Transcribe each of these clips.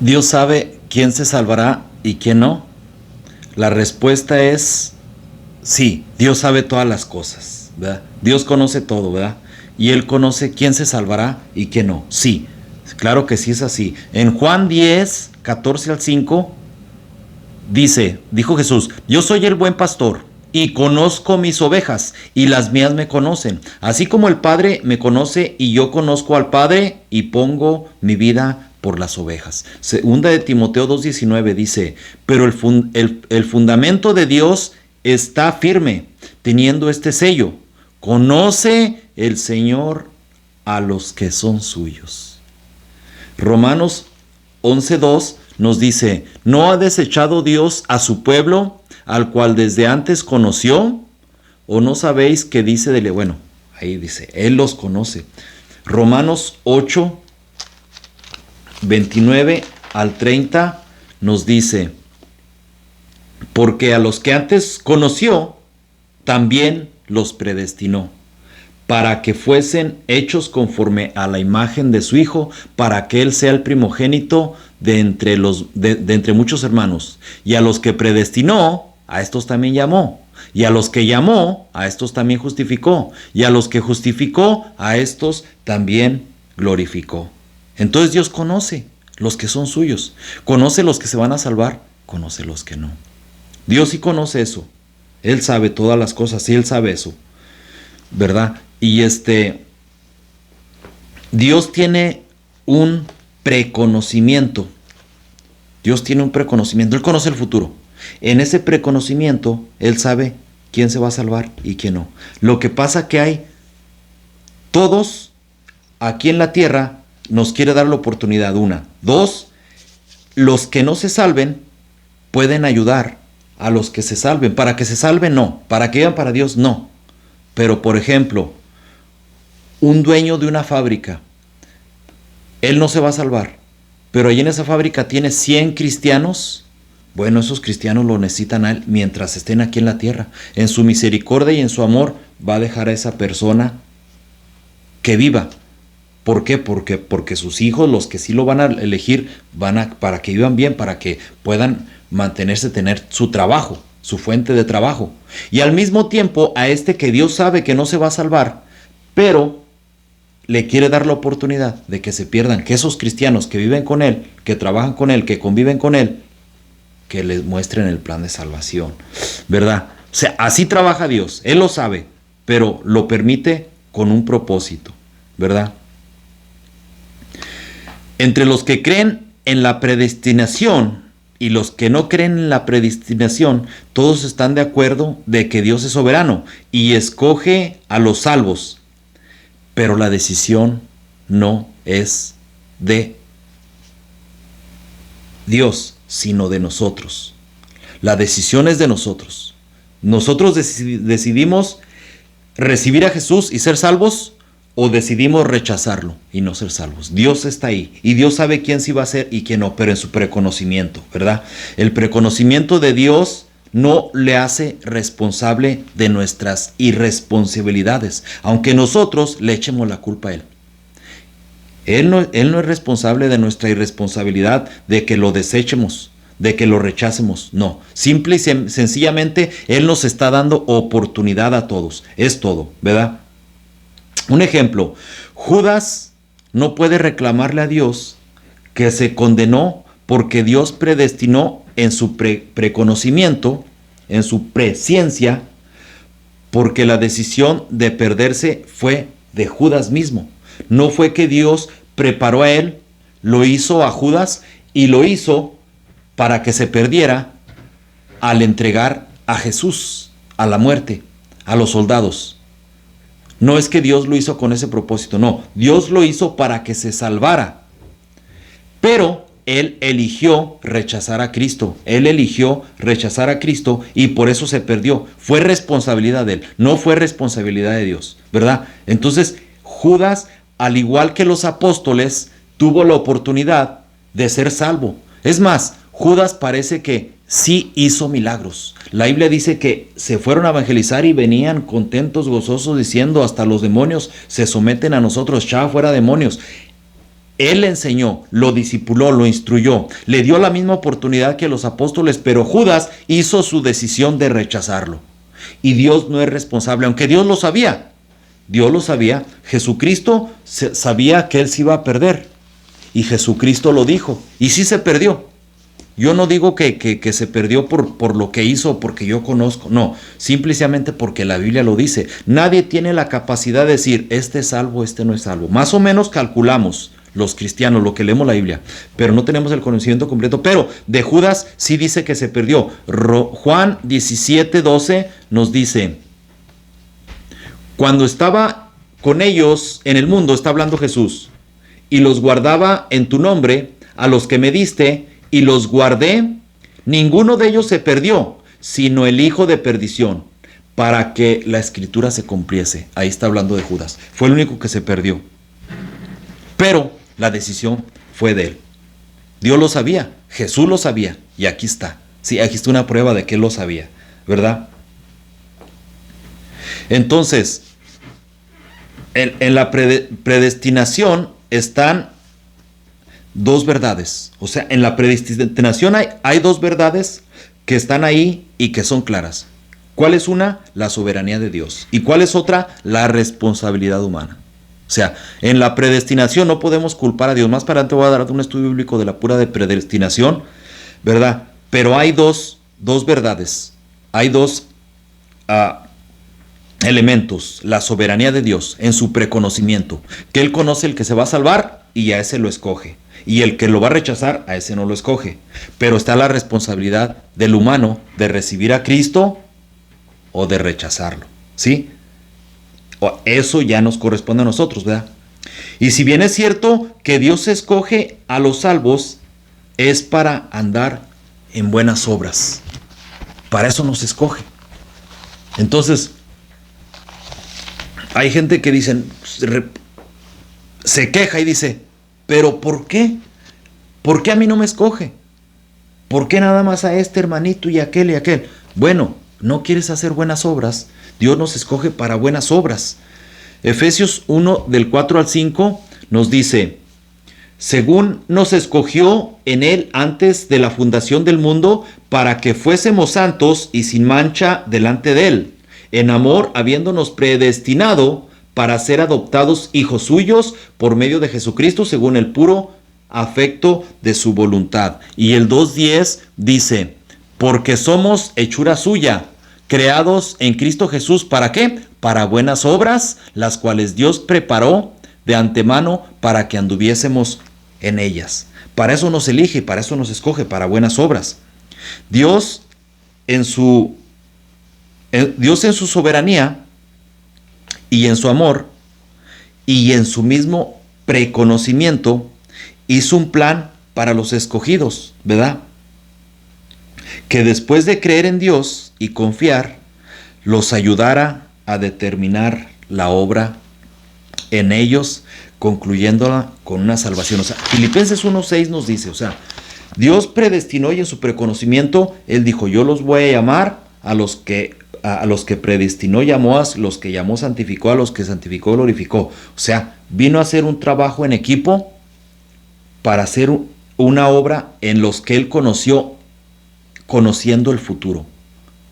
Dios sabe quién se salvará y quién no. La respuesta es sí, Dios sabe todas las cosas, ¿verdad? Dios conoce todo, ¿verdad? Y Él conoce quién se salvará y quién no. Sí, claro que sí es así. En Juan 10, 14 al 5, dijo Jesús, yo soy el buen pastor y conozco mis ovejas y las mías me conocen. Así como el Padre me conoce y yo conozco al Padre y pongo mi vida por las ovejas. Segunda de Timoteo 2:19 dice, pero el fundamento de Dios está firme, teniendo este sello. Conoce el Señor a los que son suyos. Romanos 11:2 nos dice, ¿no ha desechado Dios a su pueblo, al cual desde antes conoció? ¿O no sabéis qué dice de bueno, ahí dice, Él los conoce. Romanos 8:29 al 30 nos dice, porque a los que antes conoció, también los predestinó, para que fuesen hechos conforme a la imagen de su Hijo, para que Él sea el primogénito de entre muchos hermanos. Y a los que predestinó, a estos también llamó. Y a los que llamó, a estos también justificó. Y a los que justificó, a estos también glorificó. Entonces Dios conoce los que son suyos. Conoce los que se van a salvar, conoce los que no. Dios sí conoce eso. Él sabe todas las cosas, sí, Él sabe eso, ¿verdad? Y Dios tiene un preconocimiento. Dios tiene un preconocimiento. Él conoce el futuro. En ese preconocimiento, Él sabe quién se va a salvar y quién no. Lo que pasa que hay todos aquí en la tierra nos quiere dar la oportunidad. Una. Dos, los que no se salven pueden ayudar a los que se salven. Para que se salven, no. Para que vayan para Dios, no. Pero, por ejemplo, un dueño de una fábrica, él no se va a salvar, pero ahí en esa fábrica tiene 100 cristianos. Bueno, esos cristianos lo necesitan a él mientras estén aquí en la tierra. En su misericordia y en su amor va a dejar a esa persona que viva. ¿Por qué? Porque sus hijos, los que sí lo van a elegir, para que vivan bien, para que puedan mantenerse, tener su trabajo, su fuente de trabajo. Y al mismo tiempo a este que Dios sabe que no se va a salvar, pero le quiere dar la oportunidad de que se pierdan, que esos cristianos que viven con Él, que trabajan con Él, que conviven con Él, que les muestren el plan de salvación, ¿verdad? O sea, así trabaja Dios, Él lo sabe, pero lo permite con un propósito, ¿verdad? Entre los que creen en la predestinación y los que no creen en la predestinación, todos están de acuerdo de que Dios es soberano y escoge a los salvos, pero la decisión no es de Dios, sino de nosotros. La decisión es de nosotros. Nosotros decidimos recibir a Jesús y ser salvos, o decidimos rechazarlo y no ser salvos. Dios está ahí y Dios sabe quién sí va a ser y quién no, pero en su preconocimiento, ¿verdad? El preconocimiento de Dios no le hace responsable de nuestras irresponsabilidades, aunque nosotros le echemos la culpa a Él. Él no es responsable de nuestra irresponsabilidad, de que lo desechemos, de que lo rechacemos. No, simple y sencillamente Él nos está dando oportunidad a todos. Es todo, ¿verdad? Un ejemplo, Judas no puede reclamarle a Dios que se condenó porque Dios predestinó en su preconocimiento, en su presciencia, porque la decisión de perderse fue de Judas mismo. No fue que Dios preparó a él, lo hizo a Judas y lo hizo para que se perdiera al entregar a Jesús a la muerte, a los soldados. No es que Dios lo hizo con ese propósito, no. Dios lo hizo para que se salvara. Pero Él eligió rechazar a Cristo. Él eligió rechazar a Cristo y por eso se perdió. Fue responsabilidad de Él, no fue responsabilidad de Dios, ¿verdad? Entonces, Judas, al igual que los apóstoles, tuvo la oportunidad de ser salvo. Es más, Judas parece que sí hizo milagros. La Biblia dice que se fueron a evangelizar y venían contentos, gozosos, diciendo hasta los demonios se someten a nosotros, echaba fuera demonios. Él le enseñó, lo discipuló, lo instruyó, le dio la misma oportunidad que los apóstoles, pero Judas hizo su decisión de rechazarlo. Y Dios no es responsable, aunque Dios lo sabía. Dios lo sabía. Jesucristo sabía que él se iba a perder. Y Jesucristo lo dijo. Y sí se perdió. Yo no digo que se perdió por lo que hizo, porque yo conozco. No, simplemente porque la Biblia lo dice. Nadie tiene la capacidad de decir, este es salvo, este no es salvo. Más o menos calculamos los cristianos, lo que leemos la Biblia, pero no tenemos el conocimiento completo. Pero de Judas sí dice que se perdió. Juan 17:12 nos dice, cuando estaba con ellos en el mundo, está hablando Jesús, y los guardaba en tu nombre, a los que me diste, y los guardé, ninguno de ellos se perdió, sino el hijo de perdición, para que la escritura se cumpliese. Ahí está hablando de Judas. Fue el único que se perdió. Pero la decisión fue de él. Dios lo sabía, Jesús lo sabía, y aquí está. Sí, aquí está una prueba de que él lo sabía, ¿verdad? Entonces, en la predestinación están dos verdades. O sea, en la predestinación hay dos verdades que están ahí y que son claras. ¿Cuál es una? La soberanía de Dios. ¿Y cuál es otra? La responsabilidad humana. O sea, en la predestinación no podemos culpar a Dios. Más para adelante voy a dar un estudio bíblico de la pura de predestinación, ¿verdad? Pero hay dos verdades. Hay dos elementos. La soberanía de Dios en su preconocimiento. Que Él conoce el que se va a salvar y a ese lo escoge. Y el que lo va a rechazar, a ese no lo escoge. Pero está la responsabilidad del humano de recibir a Cristo o de rechazarlo. ¿Sí? Eso ya nos corresponde a nosotros, ¿verdad? Y si bien es cierto que Dios escoge a los salvos, es para andar en buenas obras. Para eso nos escoge. Entonces, hay gente que dicen, se queja y dice, ¿pero por qué? ¿Por qué a mí no me escoge? ¿Por qué nada más a este hermanito y aquel y aquel? Bueno, no quieres hacer buenas obras. Dios nos escoge para buenas obras. Efesios 1 del 4 al 5 nos dice, según nos escogió en Él antes de la fundación del mundo, para que fuésemos santos y sin mancha delante de Él, en amor habiéndonos predestinado para ser adoptados hijos suyos por medio de Jesucristo, según el puro afecto de su voluntad. Y el 2:10 dice, porque somos hechura suya, creados en Cristo Jesús, ¿para qué? Para buenas obras, las cuales Dios preparó de antemano para que anduviésemos en ellas. Para eso nos elige, para eso nos escoge, para buenas obras. Dios en su soberanía y en su amor y en su mismo preconocimiento hizo un plan para los escogidos, ¿verdad? Que después de creer en Dios y confiar, los ayudara a determinar la obra en ellos, concluyéndola con una salvación. O sea, Filipenses 1:6 nos dice, o sea, Dios predestinó y en su preconocimiento, Él dijo, yo los voy a llamar a los que predestinó, llamó, a los que llamó, santificó, a los que santificó, glorificó. O sea, vino a hacer un trabajo en equipo para hacer una obra en los que Él conoció, conociendo el futuro,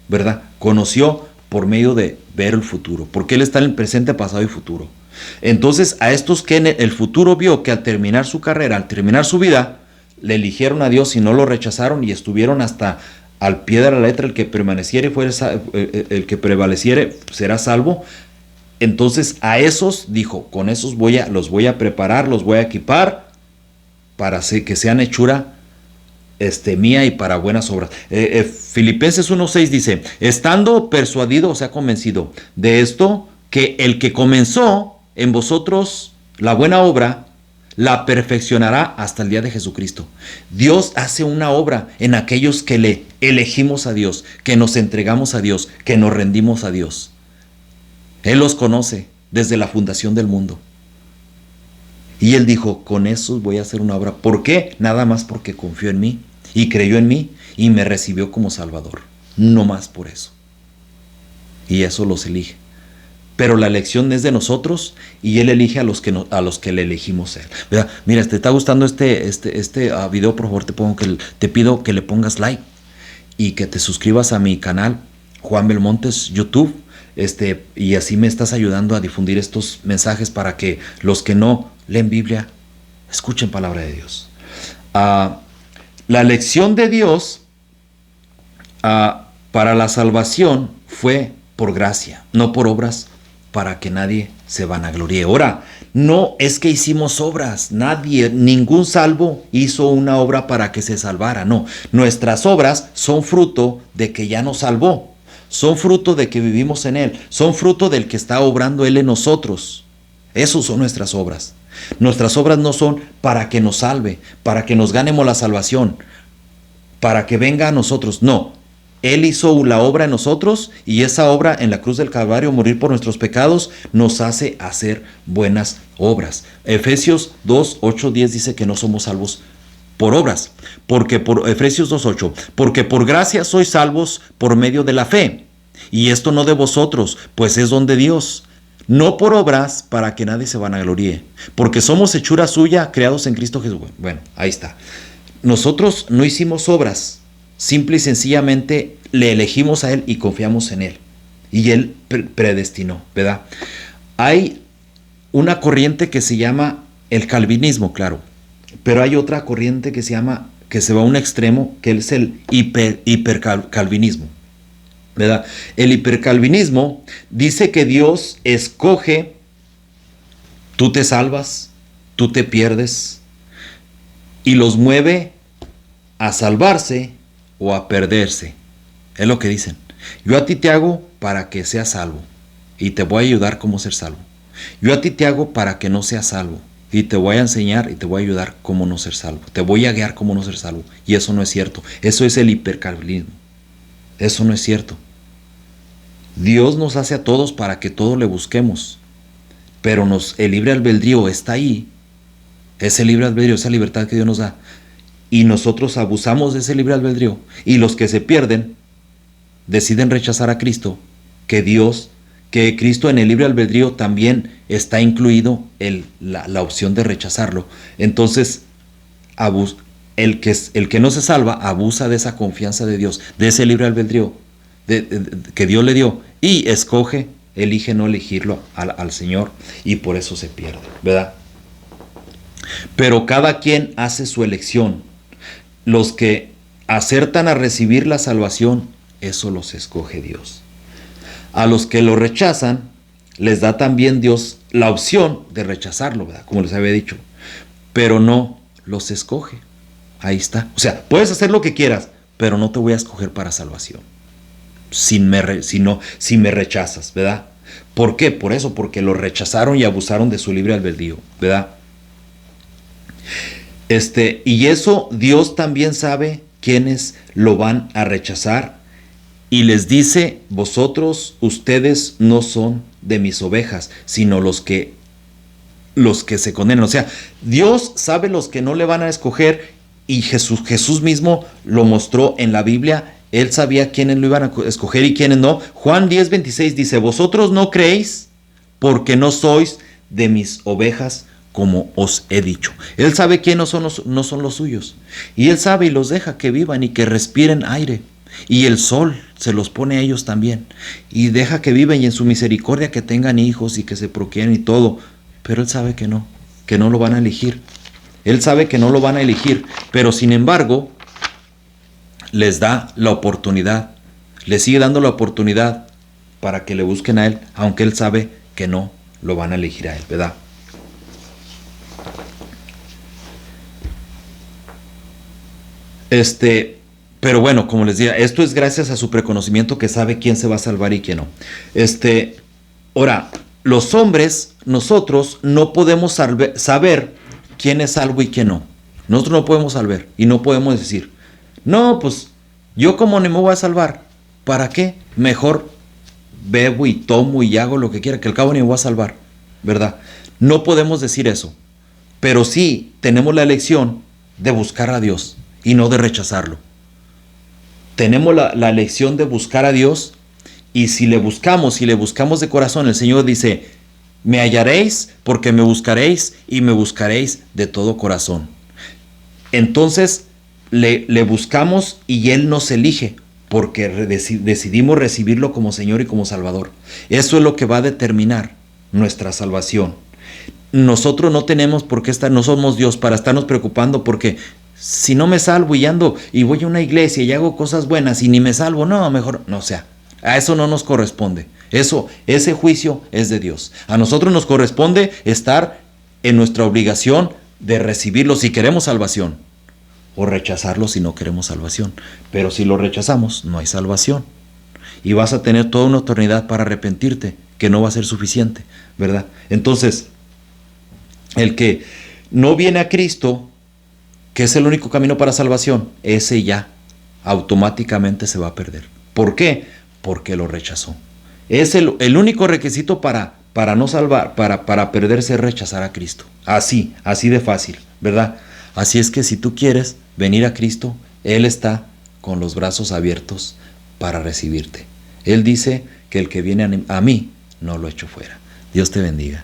¿verdad? Conoció por medio de ver el futuro, porque Él está en el presente, pasado y futuro. Entonces, a estos que en el futuro vio que al terminar su carrera, al terminar su vida, le eligieron a Dios y no lo rechazaron y estuvieron hasta al pie de la letra, el que permaneciere, el que prevaleciere será salvo. Entonces, a esos dijo, con esos los voy a preparar, los voy a equipar para que sean hechura mía y para buenas obras. Filipenses 1:6 dice, estando persuadido, o sea, convencido de esto, que el que comenzó en vosotros la buena obra, la perfeccionará hasta el día de Jesucristo. Dios hace una obra en aquellos que le elegimos a Dios, que nos entregamos a Dios, que nos rendimos a Dios. Él los conoce desde la fundación del mundo. Y Él dijo, con esos voy a hacer una obra. ¿Por qué? Nada más porque confió en mí y creyó en mí y me recibió como Salvador. No más por eso. Y eso los elige. pero la elección es de nosotros y Él elige a los que, a los que le elegimos a Él. ¿Verdad? Mira, si te está gustando este video, por favor te pido que le pongas like y que te suscribas a mi canal Juan Belmontes YouTube, y así me estás ayudando a difundir estos mensajes para que los que no leen Biblia escuchen palabra de Dios. La elección de Dios para la salvación fue por gracia, no por obras, para que nadie se vanaglorie. Ahora, no es que hicimos obras, ningún salvo hizo una obra para que se salvara, no. Nuestras obras son fruto de que ya nos salvó, son fruto de que vivimos en Él, son fruto del que está obrando Él en nosotros. Esas son nuestras obras. Nuestras obras no son para que nos salve, para que nos ganemos la salvación, para que venga a nosotros, no. Él hizo la obra en nosotros y esa obra en la cruz del Calvario, morir por nuestros pecados, nos hace hacer buenas obras. Efesios 2, 8, 10 dice que no somos salvos por obras, Efesios 2, 8, porque por gracia sois salvos por medio de la fe, y esto no de vosotros, pues es don de Dios, no por obras para que nadie se vanaglorie, porque somos hechura suya, creados en Cristo Jesús. Bueno, ahí está. Nosotros no hicimos obras, simple y sencillamente le elegimos a Él y confiamos en Él. Y Él predestinó, ¿verdad? Hay una corriente que se llama el calvinismo, claro. Pero hay otra corriente que se va a un extremo, que es el hipercalvinismo, ¿verdad? El hipercalvinismo dice que Dios escoge, tú te salvas, tú te pierdes, y los mueve a salvarse o a perderse. Es lo que dicen. Yo a ti te hago para que seas salvo y te voy a ayudar cómo ser salvo. Yo a ti te hago para que no seas salvo y te voy a enseñar y te voy a ayudar cómo no ser salvo. Te voy a guiar cómo no ser salvo. Y eso no es cierto. Eso es el hipercalvinismo. Eso no es cierto. Dios nos hace a todos para que todos le busquemos. Pero el libre albedrío está ahí. Ese libre albedrío, esa libertad que Dios nos da. Y nosotros abusamos de ese libre albedrío. Y los que se pierden deciden rechazar a Cristo, que Cristo en el libre albedrío también está incluido la opción de rechazarlo. Entonces, el que no se salva abusa de esa confianza de Dios, de ese libre albedrío que Dios le dio, y elige no elegirlo al Señor, y por eso se pierde, ¿verdad? Pero cada quien hace su elección. Los que acertan a recibir la salvación, eso los escoge Dios. A los que lo rechazan, les da también Dios la opción de rechazarlo, ¿verdad? Como les había dicho. Pero no los escoge. Ahí está. O sea, puedes hacer lo que quieras, pero no te voy a escoger para salvación. Si me rechazas, ¿verdad? ¿Por qué? Por eso, porque lo rechazaron y abusaron de su libre albedrío, ¿verdad? Y eso Dios también sabe quiénes lo van a rechazar y les dice: ustedes no son de mis ovejas, sino los que se condenan. O sea, Dios sabe los que no le van a escoger, y Jesús mismo lo mostró en la Biblia. Él sabía quiénes lo iban a escoger y quiénes no. Juan 10:26 dice: vosotros no creéis porque no sois de mis ovejas, como os he dicho. Él sabe quiénes no son los suyos. Y Él sabe y los deja que vivan y que respiren aire. Y el sol se los pone a ellos también. Y deja que vivan y en su misericordia que tengan hijos y que se procreen y todo. Pero Él sabe que no lo van a elegir. Él sabe que no lo van a elegir. Pero sin embargo, les da la oportunidad. Les sigue dando la oportunidad para que le busquen a Él, aunque Él sabe que no lo van a elegir a Él, ¿verdad? Pero bueno, como les decía, esto es gracias a su preconocimiento, que sabe quién se va a salvar y quién no. Ahora, los hombres, nosotros no podemos saber quién es salvo y quién no. Nosotros no podemos saber y no podemos decir: no, pues yo como ni me voy a salvar, ¿para qué? Mejor bebo y tomo y hago lo que quiera, que al cabo ni me voy a salvar, ¿verdad? No podemos decir eso, pero sí tenemos la elección de buscar a Dios y no de rechazarlo. Tenemos la elección de buscar a Dios Y si le buscamos de corazón, el Señor dice, me hallaréis porque me buscaréis y me buscaréis de todo corazón. Entonces le buscamos y Él nos elige porque decidimos recibirlo como Señor y como Salvador. Eso es lo que va a determinar nuestra salvación. Nosotros no tenemos por qué estar, no somos Dios para estarnos preocupando porque si no me salvo y ando y voy a una iglesia y hago cosas buenas y ni me salvo, no, mejor no, o sea, a eso no nos corresponde. Ese juicio es de Dios. A nosotros nos corresponde estar en nuestra obligación de recibirlo si queremos salvación o rechazarlo si no queremos salvación. Pero si lo rechazamos, no hay salvación. Y vas a tener toda una eternidad para arrepentirte, que no va a ser suficiente, ¿verdad? Entonces, el que no viene a Cristo, que es el único camino para salvación, ese ya automáticamente se va a perder. ¿Por qué? Porque lo rechazó. Es el único requisito para no salvar, para perderse, es rechazar a Cristo. Así de fácil, ¿verdad? Así es que si tú quieres venir a Cristo, Él está con los brazos abiertos para recibirte. Él dice que el que viene a mí, no lo echo fuera. Dios te bendiga.